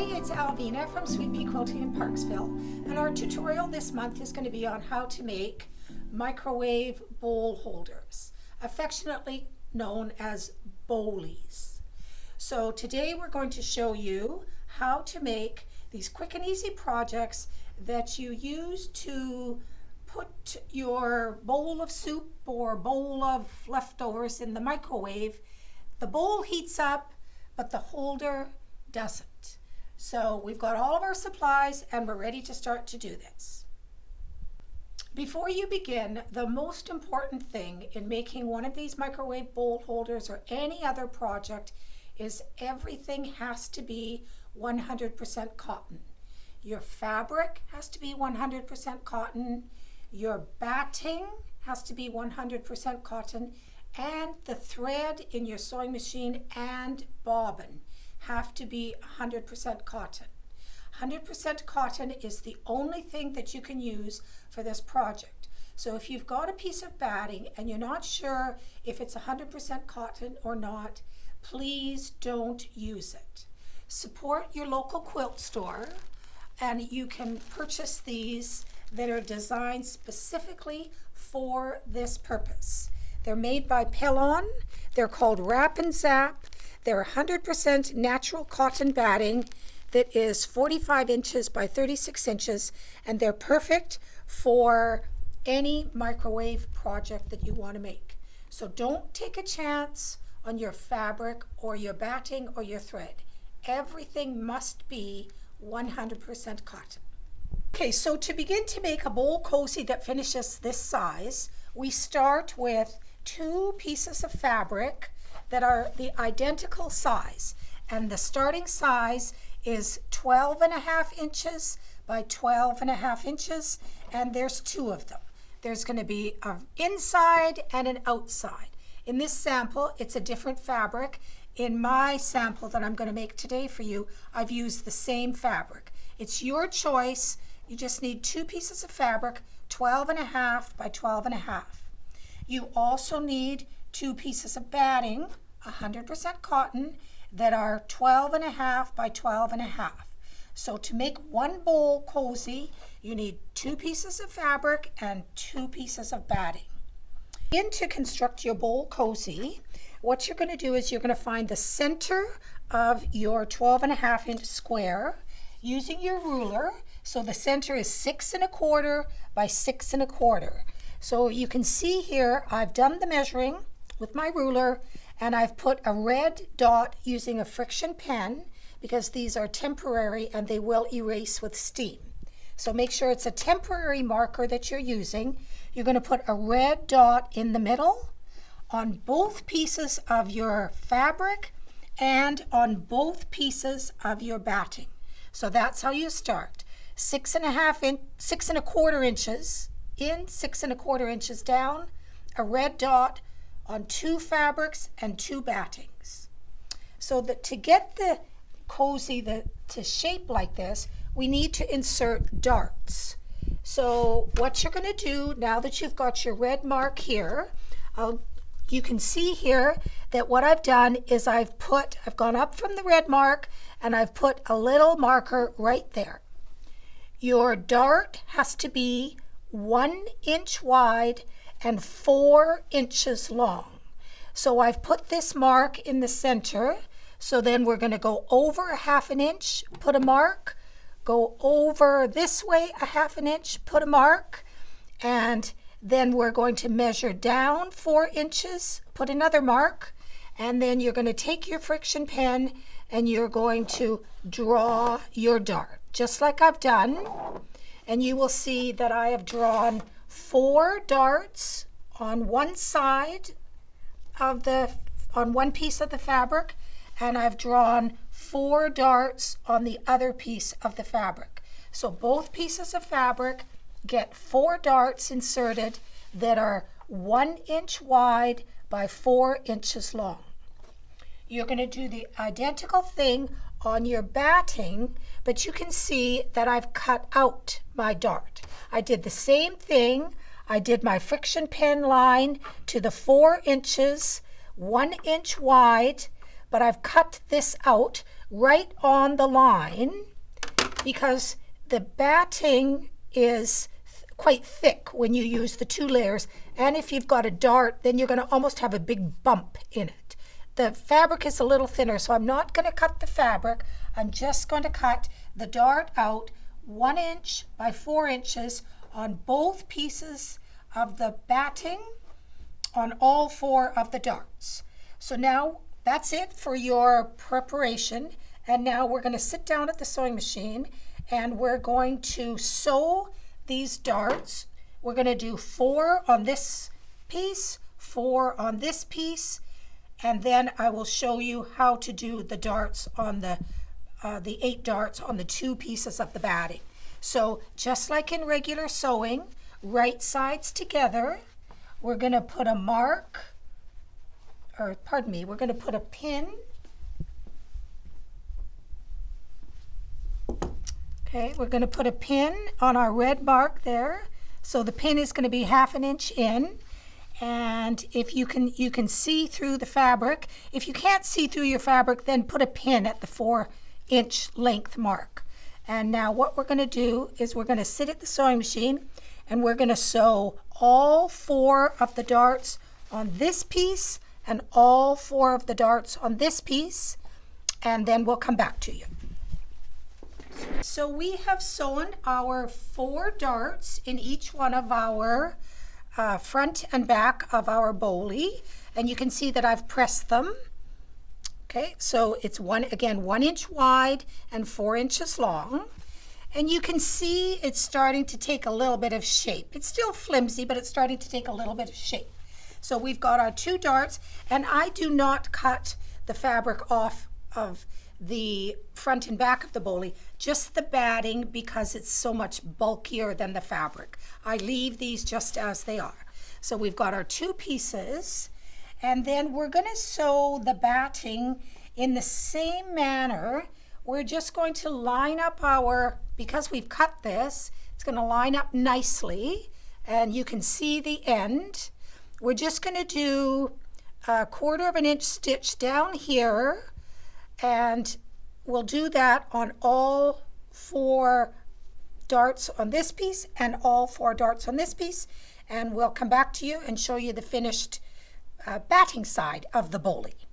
it's Alvina from Sweet Pea Quilting in Parksville, and our tutorial this month is going to be on how to make microwave bowl holders, affectionately known as bowlies. So today we're going to show you how to make these quick and easy projects that you use to put your bowl of soup or bowl of leftovers in the microwave. The bowl heats up, but the holder doesn't. So we've got all of our supplies and we're ready to start to do this. Before you begin, the most important thing in making one of these microwave bowl holders or any other project is everything has to be 100% cotton. Your fabric has to be 100% cotton, your batting has to be 100% cotton, and the thread in your sewing machine and bobbin have to be 100% cotton. 100% cotton is the only thing that you can use for this project. So if you've got a piece of batting and you're not sure if it's 100% cotton or not, please don't use it. Support your local quilt store, and you can purchase these that are designed specifically for this purpose. They're made by Pellon. They're called Wrap and Zap. They're 100% natural cotton batting that is 45 inches by 36 inches, and they're perfect for any microwave project that you want to make. So don't take a chance on your fabric or your batting or your thread. Everything must be 100% cotton. Okay, so to begin to make a bowl cozy that finishes this size, we start with 2 pieces of fabric that are the identical size, and the starting size is 12.5 inches by 12.5 inches, and there's 2 of them. There's going to be an inside and an outside. In this sample, it's a different fabric. In my sample that I'm going to make today for you, I've used the same fabric. It's your choice. You just need 2 pieces of fabric, 12.5 by 12.5. You also need 2 pieces of batting, 100% cotton, that are 12.5 by 12.5. So to make one bowl cozy, you need 2 pieces of fabric and 2 pieces of batting. Begin to construct your bowl cozy. What you're going to do is you're going to find the center of your 12.5 inch square using your ruler. So the center is 6 1/4 by 6 1/4. So you can see here I've done the measuring with my ruler, and I've put a red dot using a friction pen because these are temporary and they will erase with steam. So make sure it's a temporary marker that you're using. You're going to put a red dot in the middle on both pieces of your fabric and on both pieces of your batting. So that's how you start. 6 1/4 inches in, 6 1/4 inches down, a red dot on 2 fabrics and 2 battings. So that to get the cozy to shape like this, we need to insert darts. So what you're going to do now that you've got your red mark here, you can see here that what I've done is I've gone up from the red mark and I've put a little marker right there. Your dart has to be 1 inch wide and 4 inches long. So I've put this mark in the center. So then we're going to go over 1/2 inch, put a mark, go over this way 1/2 inch, put a mark, and then we're going to measure down 4 inches, put another mark, and then you're going to take your friction pen and you're going to draw your dart, just like I've done. And you will see that I have drawn 4 darts on one side of on one piece of the fabric, and I've drawn 4 darts on the other piece of the fabric. So both pieces of fabric get 4 darts inserted that are 1 inch wide by 4 inches long. You're going to do the identical thing on your batting, but you can see that I've cut out my dart. I did the same thing. I did my friction pen line to the 4 inches, 1 inch wide, but I've cut this out right on the line because the batting is quite thick when you use the 2 layers. And if you've got a dart, then you're going to almost have a big bump in it. The fabric is a little thinner, so I'm not going to cut the fabric. I'm just going to cut the dart out 1 inch by 4 inches on both pieces of the batting on all 4 of the darts. So now that's it for your preparation. And now we're going to sit down at the sewing machine and we're going to sew these darts. We're going to do 4 on this piece, 4 on this piece, and then I will show you how to do the darts on the 8 darts on the 2 pieces of the batting. So just like in regular sewing, right sides together, we're going to put a mark, or pardon me, we're going to put a pin. Okay, we're going to put a pin on our red mark there. So the pin is going to be 1/2 inch in. And if you can see through the fabric. If you can't see through your fabric, then put a pin at the 4-inch length mark. And now what we're going to do is we're going to sit at the sewing machine and we're going to sew all 4 of the darts on this piece and all 4 of the darts on this piece, and then we'll come back to you. So we have sewn our 4 darts in each one of our front and back of our Bowlie, and you can see that I've pressed them. Okay, so it's 1 inch wide and 4 inches long. And you can see it's starting to take a little bit of shape. It's still flimsy, but it's starting to take a little bit of shape. So we've got our 2 darts, and I do not cut the fabric off of the front and back of the Bowlie, just the batting, because it's so much bulkier than the fabric. I leave these just as they are. So we've got our 2 pieces, and then we're going to sew the batting in the same manner. We're just going to line up because we've cut this, it's going to line up nicely, and you can see the end. We're just going to do a 1/4 inch stitch down here, and we'll do that on all 4 darts on this piece and all 4 darts on this piece, and we'll come back to you and show you the finished batting side of the Bowlie.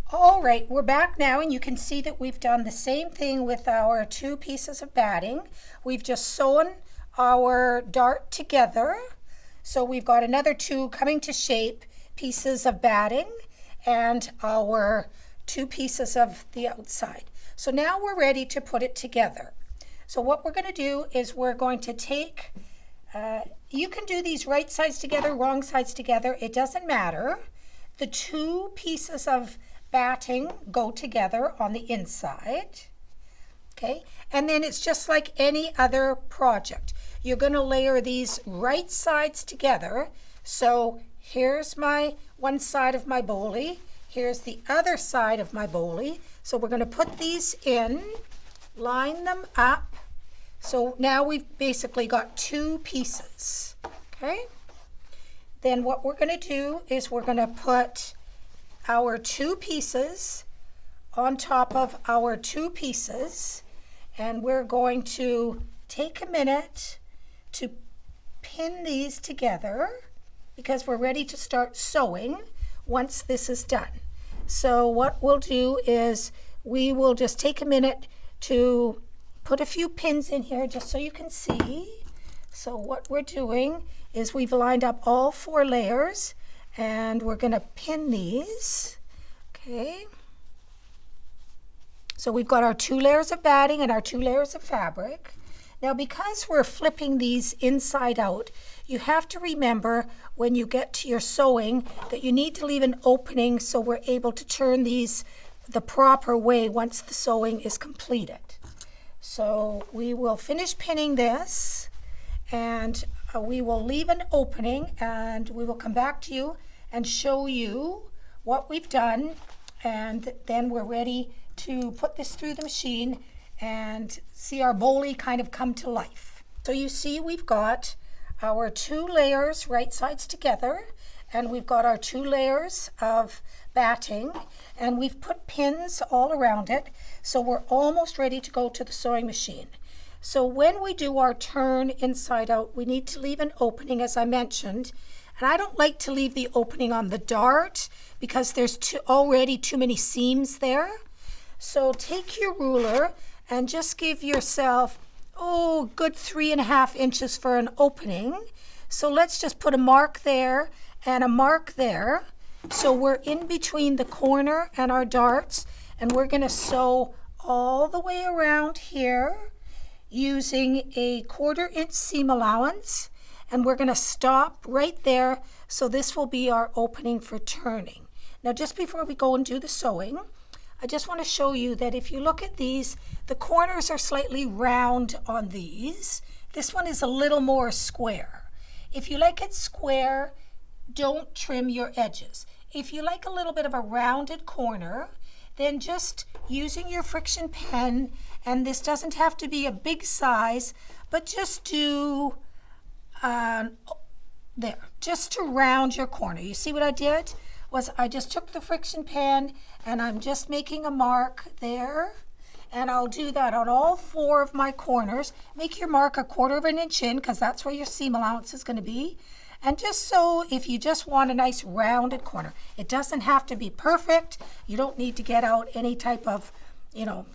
All right, we're back now, and you can see that we've done the same thing with our 2 pieces of batting. We've just sewn our dart together. So we've got another 2 coming to shape pieces of batting and our 2 pieces of the outside. So now we're ready to put it together. So what we're going to do is we're going to take, you can do these right sides together, wrong sides together, it doesn't matter. The 2 pieces of batting go together on the inside. Okay, and then it's just like any other project. You're going to layer these right sides together. So here's my one side of my Bowlie. Here's the other side of my Bowlie. So we're going to put these in, line them up. So now we've basically got 2 pieces. Okay, then what we're going to do is we're going to put our 2 pieces on top of our 2 pieces, and we're going to take a minute to pin these together because we're ready to start sewing once this is done. So what we'll do is we will just take a minute to put a few pins in here just so you can see. So what we're doing is we've lined up all 4 layers and we're going to pin these. Okay. So we've got our 2 layers of batting and our 2 layers of fabric. Now because we're flipping these inside out, you have to remember when you get to your sewing that you need to leave an opening so we're able to turn these the proper way once the sewing is completed. So we will finish pinning this, and we will leave an opening, and we will come back to you and show you what we've done, and then we're ready to put this through the machine and see our Bowlie kind of come to life. So you see we've got our 2 layers right sides together, and we've got our 2 layers of batting, and we've put pins all around it, so we're almost ready to go to the sewing machine. So when we do our turn inside out, we need to leave an opening, as I mentioned, and I don't like to leave the opening on the dart because there's already too many seams there. So take your ruler and just give yourself, good 3.5 inches for an opening. So let's just put a mark there and a mark there. So we're in between the corner and our darts, and we're going to sew all the way around here using a 1/4 inch seam allowance, and we're going to stop right there. So this will be our opening for turning. Now, just before we go and do the sewing, I just want to show you that if you look at these, the corners are slightly round on these. This one is a little more square. If you like it square, don't trim your edges. If you like a little bit of a rounded corner, then just using your friction pen, and this doesn't have to be a big size, but just do there, just to round your corner. You see what I did? Was I just took the friction pen and I'm just making a mark there, and I'll do that on all 4 of my corners. Make your mark 1/4 inch in, because that's where your seam allowance is going to be. And just so, if you just want a nice rounded corner, it doesn't have to be perfect. You don't need to get out any type of,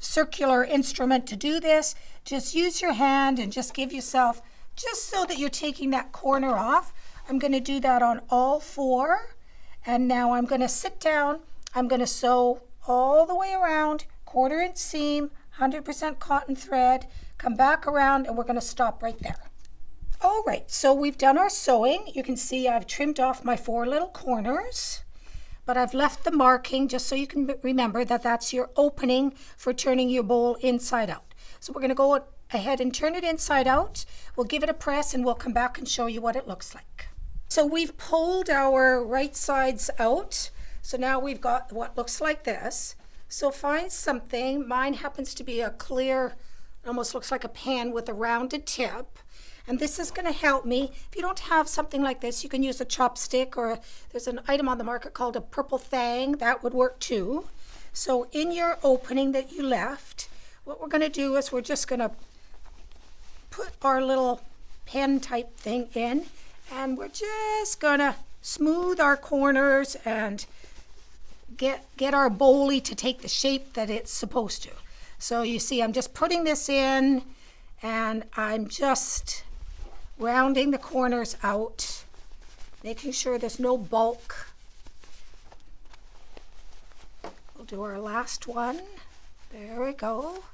circular instrument to do this. Just use your hand and just give yourself, just so that you're taking that corner off. I'm going to do that on all 4. And now I'm going to sit down. I'm going to sew all the way around, 1/4 inch seam, 100% cotton thread, come back around, and we're going to stop right there. All right, so we've done our sewing. You can see I've trimmed off my 4 little corners, but I've left the marking just so you can remember that that's your opening for turning your bowl inside out. So we're going to go ahead and turn it inside out. We'll give it a press, and we'll come back and show you what it looks like. So we've pulled our right sides out. So now we've got what looks like this. So find something. Mine happens to be a clear, almost looks like a pan with a rounded tip. And this is going to help me. If you don't have something like this, you can use a chopstick, or there's an item on the market called a purple thang. That would work too. So in your opening that you left, what we're going to do is we're just going to put our little pen type thing in, and we're just going to smooth our corners and get our bowlie to take the shape that it's supposed to. So you see, I'm just putting this in, and I'm just rounding the corners out, making sure there's no bulk. We'll do our last one. There we go.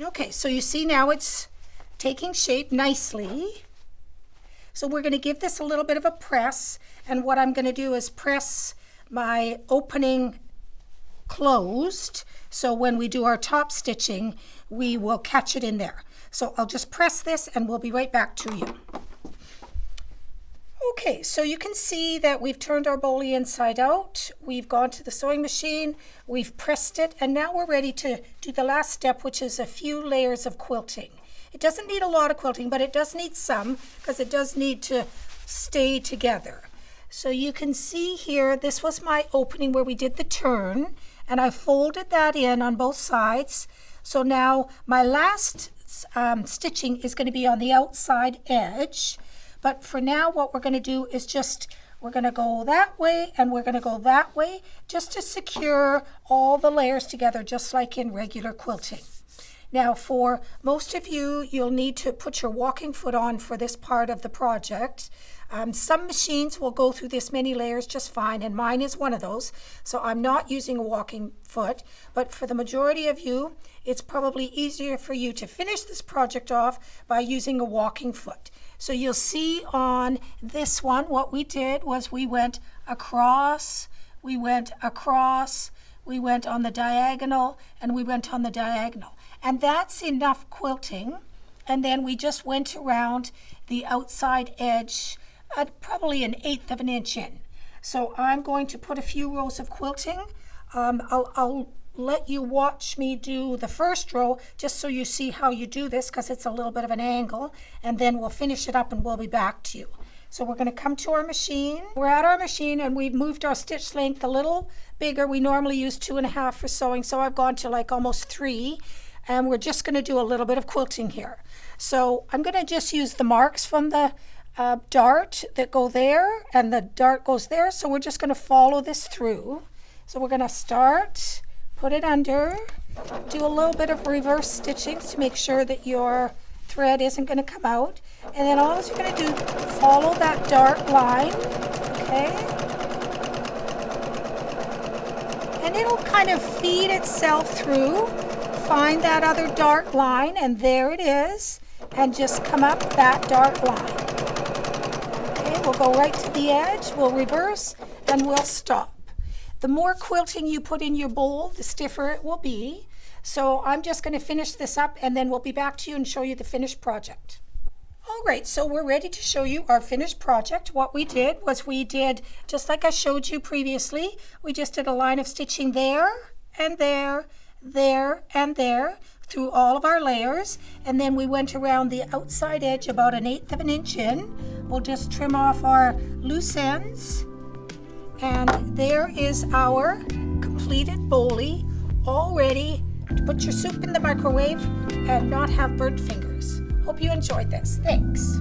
Okay, so you see now it's taking shape nicely. So we're going to give this a little bit of a press, and what I'm going to do is press my opening closed, so when we do our top stitching, we will catch it in there. So I'll just press this, and we'll be right back to you. Okay, so you can see that we've turned our bowlie inside out. We've gone to the sewing machine, we've pressed it, and now we're ready to do the last step, which is a few layers of quilting. It doesn't need a lot of quilting, but it does need some, because it does need to stay together. So you can see here, this was my opening where we did the turn, and I folded that in on both sides. So now my last stitching is going to be on the outside edge. But for now, what we're going to do is we're going to go that way, and we're going to go that way, just to secure all the layers together, just like in regular quilting. Now, for most of you, you'll need to put your walking foot on for this part of the project. Some machines will go through this many layers just fine, and mine is one of those. So I'm not using a walking foot, but for the majority of you, it's probably easier for you to finish this project off by using a walking foot. So you'll see on this one, what we did was we went across, we went across, we went on the diagonal, and we went on the diagonal. And that's enough quilting. And then we just went around the outside edge at probably 1/8 of an inch in. So I'm going to put a few rows of quilting. I'll let you watch me do the first row just so you see how you do this, because it's a little bit of an angle, and then we'll finish it up and we'll be back to you. So we're going to come to our machine. We're at our machine and we've moved our stitch length a little bigger. We normally use 2.5 for sewing, so I've gone to like almost 3, and we're just going to do a little bit of quilting here. So I'm going to just use the marks from the dart that go there, and the dart goes there, so we're just going to follow this through. So we're going to start, put it under, do a little bit of reverse stitching to make sure that your thread isn't going to come out, and then all you're going to do, follow that dart line, okay, and it'll kind of feed itself through. Find that other dart line, and there it is, and just come up that dart line. Okay, we'll go right to the edge, we'll reverse, and we'll stop. The more quilting you put in your bowl, the stiffer it will be. So I'm just going to finish this up, and then we'll be back to you and show you the finished project. All right, so we're ready to show you our finished project. What we did was we did, just like I showed you previously, we just did a line of stitching there and there, there and there through all of our layers, and then we went around the outside edge about 1/8 of an inch in. We'll just trim off our loose ends, and there is our completed bowlie, all ready to put your soup in the microwave and not have burnt fingers. Hope you enjoyed this. Thanks.